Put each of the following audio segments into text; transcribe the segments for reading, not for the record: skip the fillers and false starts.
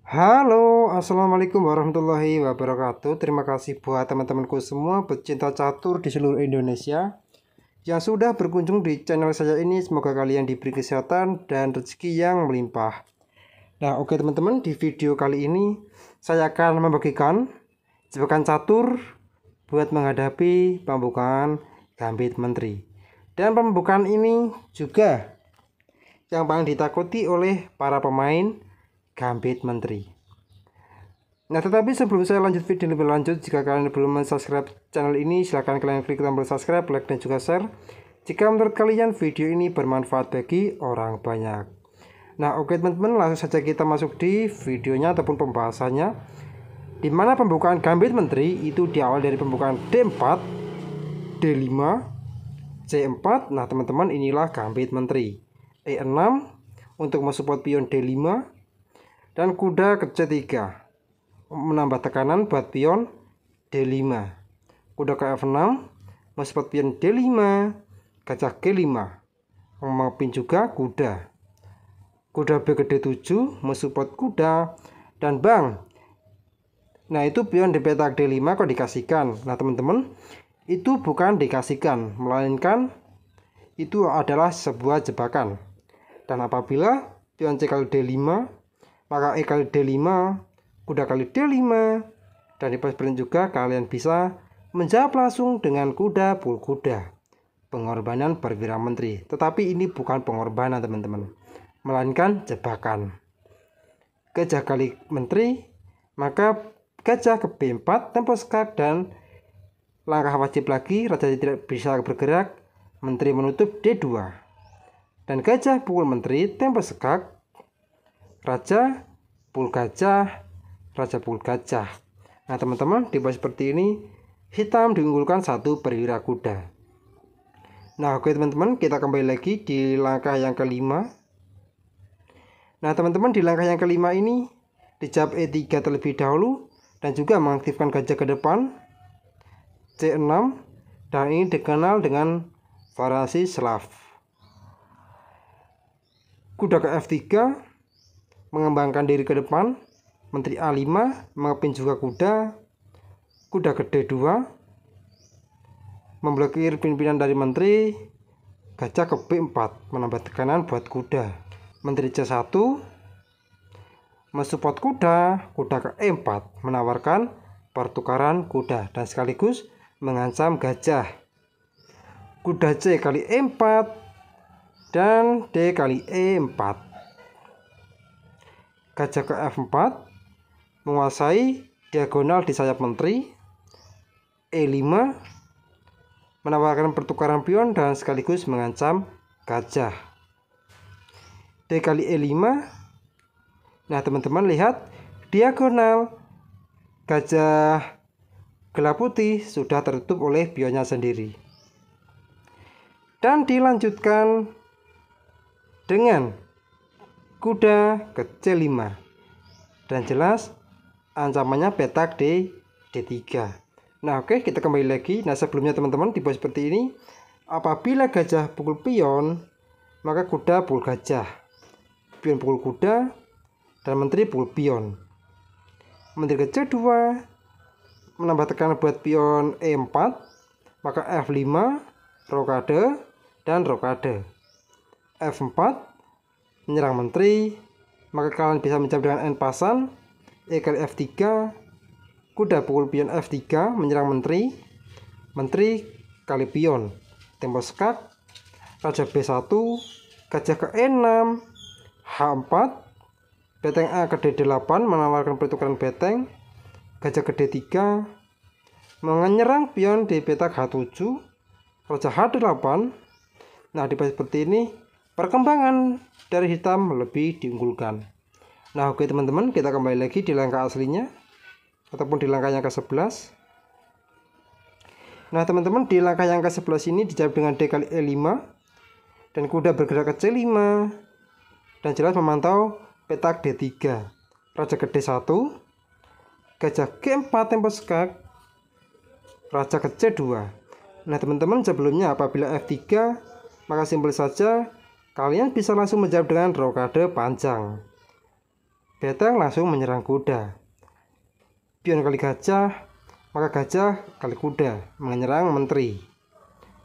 Halo, assalamualaikum warahmatullahi wabarakatuh. Terima kasih buat teman-temanku semua pecinta catur di seluruh Indonesia yang sudah berkunjung di channel saya ini. Semoga kalian diberi kesehatan dan rezeki yang melimpah. Nah, oke teman-teman, di video kali ini saya akan membagikan jebakan catur buat menghadapi pembukaan Gambit Menteri. Dan pembukaan ini juga yang paling ditakuti oleh para pemain Gambit Menteri. Nah, tetapi sebelum saya lanjut video lebih lanjut, jika kalian belum subscribe channel ini, silahkan kalian klik tombol subscribe, like, dan juga share jika menurut kalian video ini bermanfaat bagi orang banyak. Nah, oke teman-teman, langsung saja kita masuk di videonya ataupun pembahasannya, di mana pembukaan Gambit Menteri itu diawali dari pembukaan D4, D5, C4. Nah teman-teman, inilah Gambit Menteri. E6 untuk mensupport pion D5 dan kuda ke C3 menambah tekanan buat pion D5. Kuda ke F6 mensupport pion D5, gajah G5 memimpin juga kuda. Kuda B ke D7 mensupport kuda dan bang. Nah, itu pion di petak D5 kok dikasihkan. Nah teman-teman, itu bukan dikasihkan, melainkan itu adalah sebuah jebakan. Dan apabila pion C kali D5, maka E kali D5, kuda kali D5, dan di posisi juga kalian bisa menjawab langsung dengan kuda pul kuda. Pengorbanan perwira menteri. Tetapi ini bukan pengorbanan teman-teman, melainkan jebakan. Gajah kali menteri, maka gajah ke B4, tempo skak, dan langkah wajib lagi, raja tidak bisa bergerak, menteri menutup D2. Dan gajah pukul menteri, tempo skak, raja pukul gajah, raja pukul gajah. Nah teman-teman, di posisi seperti ini hitam diunggulkan satu perwira kuda. Nah oke teman-teman, kita kembali lagi di langkah yang kelima. Nah teman-teman, di langkah yang kelima ini dijawab E3 terlebih dahulu dan juga mengaktifkan gajah ke depan, C6, dan ini dikenal dengan variasi Slav. Kuda ke F3 mengembangkan diri ke depan, menteri A5 mengepin juga kuda, kuda ke D2 memblokir pimpinan dari menteri, gajah ke B4 menambah tekanan buat kuda, menteri C1 mensupport kuda, kuda ke E4 menawarkan pertukaran kuda dan sekaligus mengancam gajah. Kuda C kali E4 dan D kali E4. Gajah ke F4 menguasai diagonal di sayap menteri. E5 menawarkan pertukaran pion dan sekaligus mengancam gajah. D kali E5. Nah teman-teman, lihat diagonal gajah gelap putih sudah tertutup oleh pionnya sendiri. Dan dilanjutkan dengan kuda ke C5. Dan jelas ancamannya petak D3. Nah oke, kita kembali lagi. Nah sebelumnya teman-teman, di posisi seperti ini, apabila gajah pukul pion, maka kuda pukul gajah, pion pukul kuda, dan menteri pukul pion. Menteri ke C2 menambah tekanan buat pion E4, maka F5 rokade dan rokade. F4 menyerang menteri, maka kalian bisa menjawab dengan N pasan. E kali F3, kuda pukul pion F3 menyerang menteri, menteri kali pion, tempo skak, raja B1, gajah ke E6, H4, beteng A ke D8 menawarkan pertukaran beteng, gajah ke D3 menyerang pion di petak H7, raja H8. Nah di posisi seperti ini perkembangan dari hitam lebih diunggulkan. Nah oke teman-teman, kita kembali lagi di langkah aslinya ataupun di langkah yang ke-11. Nah teman-teman, di langkah yang ke-11 ini dijawab dengan D kali E5 dan kuda bergerak ke C5 dan jelas memantau petak D3, raja ke D1, gajah G4 tempo skak, raja ke C2. Nah teman-teman, sebelumnya apabila F3, maka simpel saja kalian bisa langsung menjawab dengan rokade panjang. Beteng langsung menyerang kuda. Pion kali gajah, maka gajah kali kuda menyerang menteri.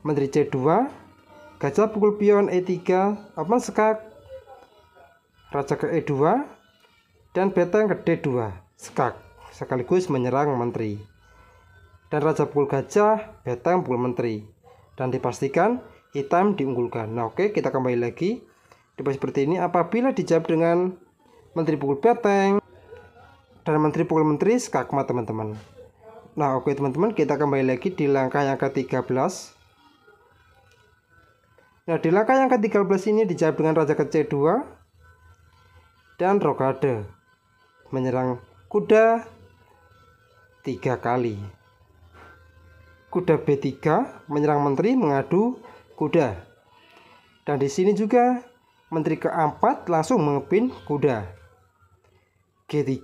Menteri C2, gajah pukul pion E3, open skak, raja ke E2, dan beteng ke D2, skak, sekaligus menyerang menteri. Dan raja pukul gajah, beteng pukul menteri. Dan dipastikan hitam diunggulkan. Nah oke, kita kembali lagi. Seperti ini, apabila dijawab dengan menteri pukul beteng dan menteri pukul menteri, skakmat teman-teman. Nah oke teman-teman, kita kembali lagi di langkah yang ke-13. Nah di langkah yang ke-13 ini dijawab dengan raja ke C2 dan rokade menyerang kuda 3 kali. Kuda B3 menyerang menteri mengadu kuda. Dan di sini juga menteri keempat langsung mengepin kuda. G3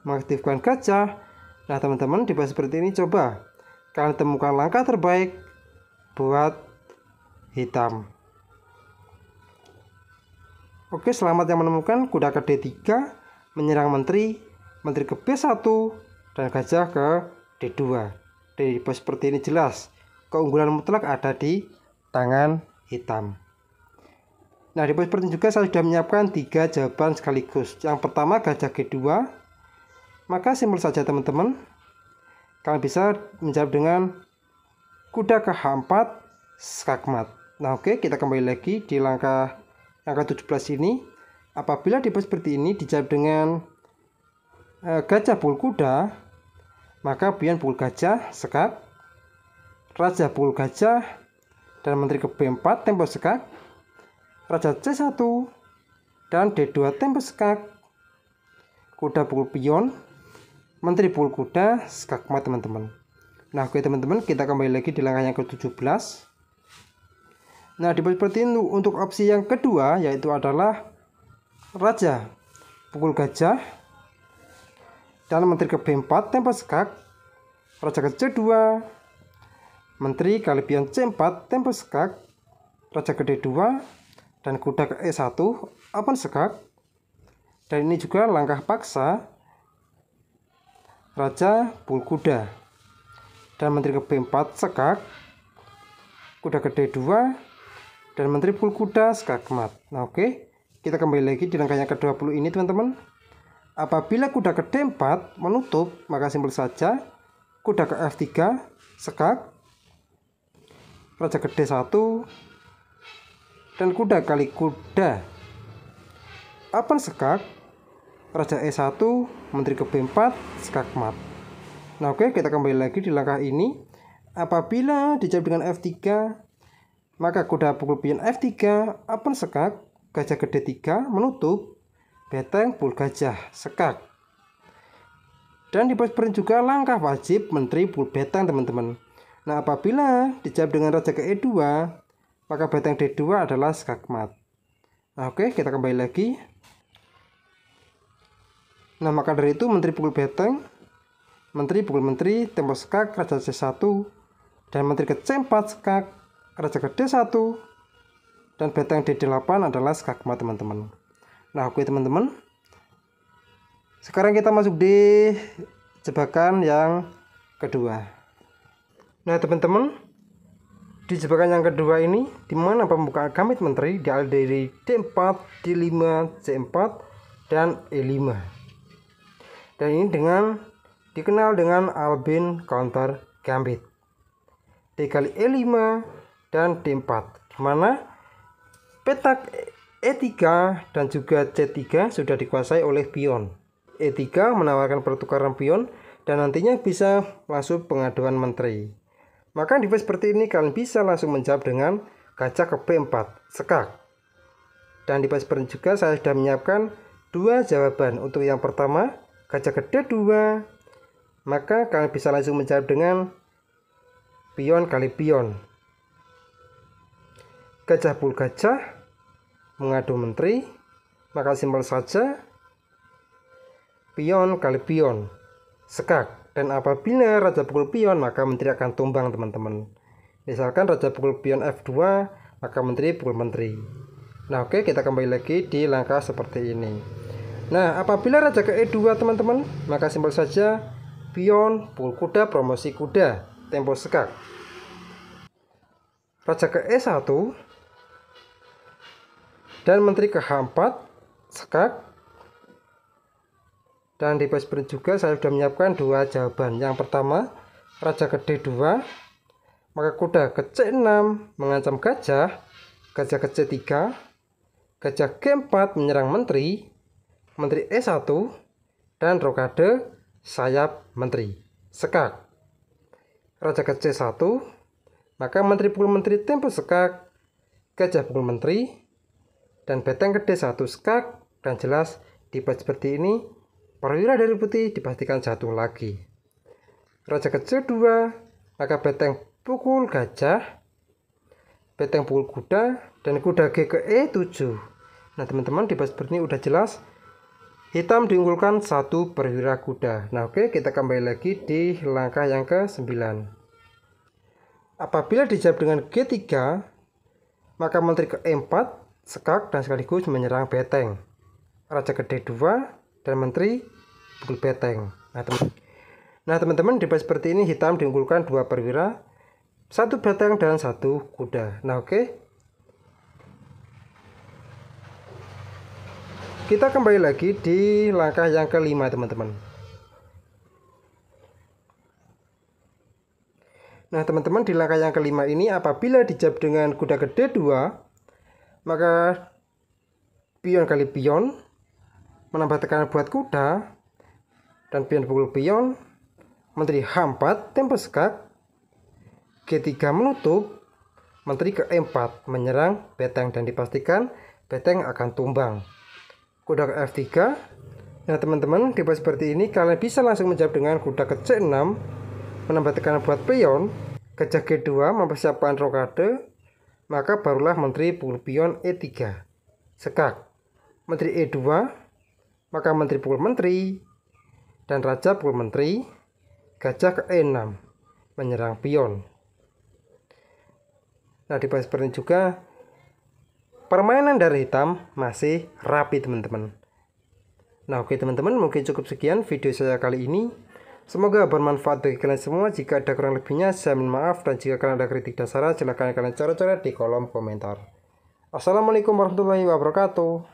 mengaktifkan gajah. Nah teman-teman, di seperti ini coba kalian temukan langkah terbaik buat hitam. Oke, selamat yang menemukan. Kuda ke D3 menyerang menteri, menteri ke B1 dan gajah ke D2. Di pos seperti ini jelas keunggulan mutlak ada di tangan hitam. Nah di pos seperti ini juga saya sudah menyiapkan 3 jawaban sekaligus. Yang pertama gajah G2, maka simpel saja teman-teman, kalian bisa menjawab dengan kuda ke H4, skakmat. Nah oke, kita kembali lagi di langkah yang ke-17 ini. Apabila di pos seperti ini dijawab dengan gajah pukul kuda, maka pion pukul gajah, skak, raja pukul gajah, dan menteri ke B4 tempo skak, raja C1 dan D2 tempo skak, kuda pukul pion, menteri pukul kuda, skakmat teman-teman. Nah oke teman-teman, kita kembali lagi di langkah yang ke-17. Nah di seperti ini untuk opsi yang kedua, yaitu adalah raja pukul gajah dan menteri ke B4 tempo skak, raja ke C2, menteri kali pion C4 tempo skak, raja ke D2, dan kuda ke E1 open skak. Dan ini juga langkah paksa, raja pukul kuda dan menteri ke B4 skak, kuda ke D2, dan menteri pukul kuda, skakmat. Nah oke, kita kembali lagi di langkah yang ke-20 ini teman-teman. Apabila kuda ke D4 menutup, maka simpel saja kuda ke F3, skak, raja ke D1, dan kuda kali kuda open skak, raja E1, menteri ke B4, skakmat. Nah oke, kita kembali lagi di langkah ini. Apabila dijawab dengan F3, maka kuda pukul pion F3, open skak, gajah ke D3 menutup, beteng pukul gajah, skak. Dan di pos juga langkah wajib menteri pukul beteng teman-teman. Nah apabila dijawab dengan raja ke E2, maka beteng D2 adalah skakmat. Nah oke, kita kembali lagi. Nah maka dari itu menteri pukul beteng, menteri pukul menteri, tempo skak, raja C1, dan menteri ke C4 skak, raja ke D1, dan beteng D8 adalah skakmat teman-teman. Nah oke teman-teman, sekarang kita masuk di jebakan yang kedua. Nah teman-teman, di jebakan yang kedua ini, di mana pembukaan gamit menteri diambil dari D4, D5, C4, dan E5. Dan ini dikenal dengan Albin counter gambit. D kali E5 dan D4, di mana petak E3 dan juga C3 sudah dikuasai oleh pion. E3 menawarkan pertukaran pion dan nantinya bisa masuk pengaduan menteri. Maka di fase seperti ini kalian bisa langsung menjawab dengan gajah ke B4, skak. Dan di fase seperti juga saya sudah menyiapkan 2 jawaban. Untuk yang pertama, gajah ke D2, maka kalian bisa langsung menjawab dengan pion kali pion. Gajah pukul gajah mengadu menteri, maka simpel saja pion kali pion, skak. Dan apabila raja pukul pion, maka menteri akan tumbang teman-teman. Misalkan raja pukul pion F2, maka menteri pukul menteri. Nah oke, kita kembali lagi di langkah seperti ini. Nah, apabila raja ke E2 teman-teman, maka simpel saja pion, pukul kuda, promosi kuda, tempo sekak. Raja ke E1 dan menteri ke H4 sekak. Dan di baris berikut juga saya sudah menyiapkan dua jawaban. Yang pertama, raja ke D2, maka kuda ke C6 mengancam gajah, gajah ke C3, gajah G4 menyerang menteri, menteri E1, dan rokade sayap menteri sekak. Raja ke C1, maka menteri pukul menteri tempo sekak, gajah pukul menteri, dan beteng ke D1 sekak. Dan jelas di baris seperti ini perwira dari putih dipastikan jatuh lagi. Raja ke C2, maka beteng pukul gajah, beteng pukul kuda, dan kuda G ke E7. Nah teman-teman, di baris seperti ini udah jelas hitam diunggulkan satu perwira kuda. Nah oke, kita kembali lagi di langkah yang ke-9. Apabila dijawab dengan G3, maka menteri ke E4 sekak dan sekaligus menyerang beteng. Raja ke D2 dan menteri pukul beteng. Nah teman-teman, di baris seperti ini hitam diunggulkan dua perwira, satu beteng dan satu kuda. Nah oke, kita kembali lagi di langkah yang ke-5 teman-teman. Nah teman-teman, di langkah yang ke-5 ini apabila dijawab dengan kuda ke D2, maka pion kali pion menambah tekanan buat kuda, dan pion pukul pion, menteri H4 tempo sekak, G3 menutup, menteri ke E4 menyerang beteng dan dipastikan beteng akan tumbang. Kuda ke F3. Nah teman-teman, di baris seperti ini kalian bisa langsung menjawab dengan kuda ke C6 menambah tekanan buat pion, gajah G2 mempersiapkan rokade, maka barulah menteri pukul pion E3 sekak, menteri E2, maka menteri pukul menteri, dan raja pukul menteri, gajah ke E6 menyerang pion. Nah di baris seperti ini juga permainan dari hitam masih rapi teman-teman. Nah oke teman-teman, mungkin cukup sekian video saya kali ini. Semoga bermanfaat bagi kalian semua. Jika ada kurang lebihnya saya minta maaf, dan jika kalian ada kritik dan saran silahkan kalian coret-coret di kolom komentar. Assalamualaikum warahmatullahi wabarakatuh.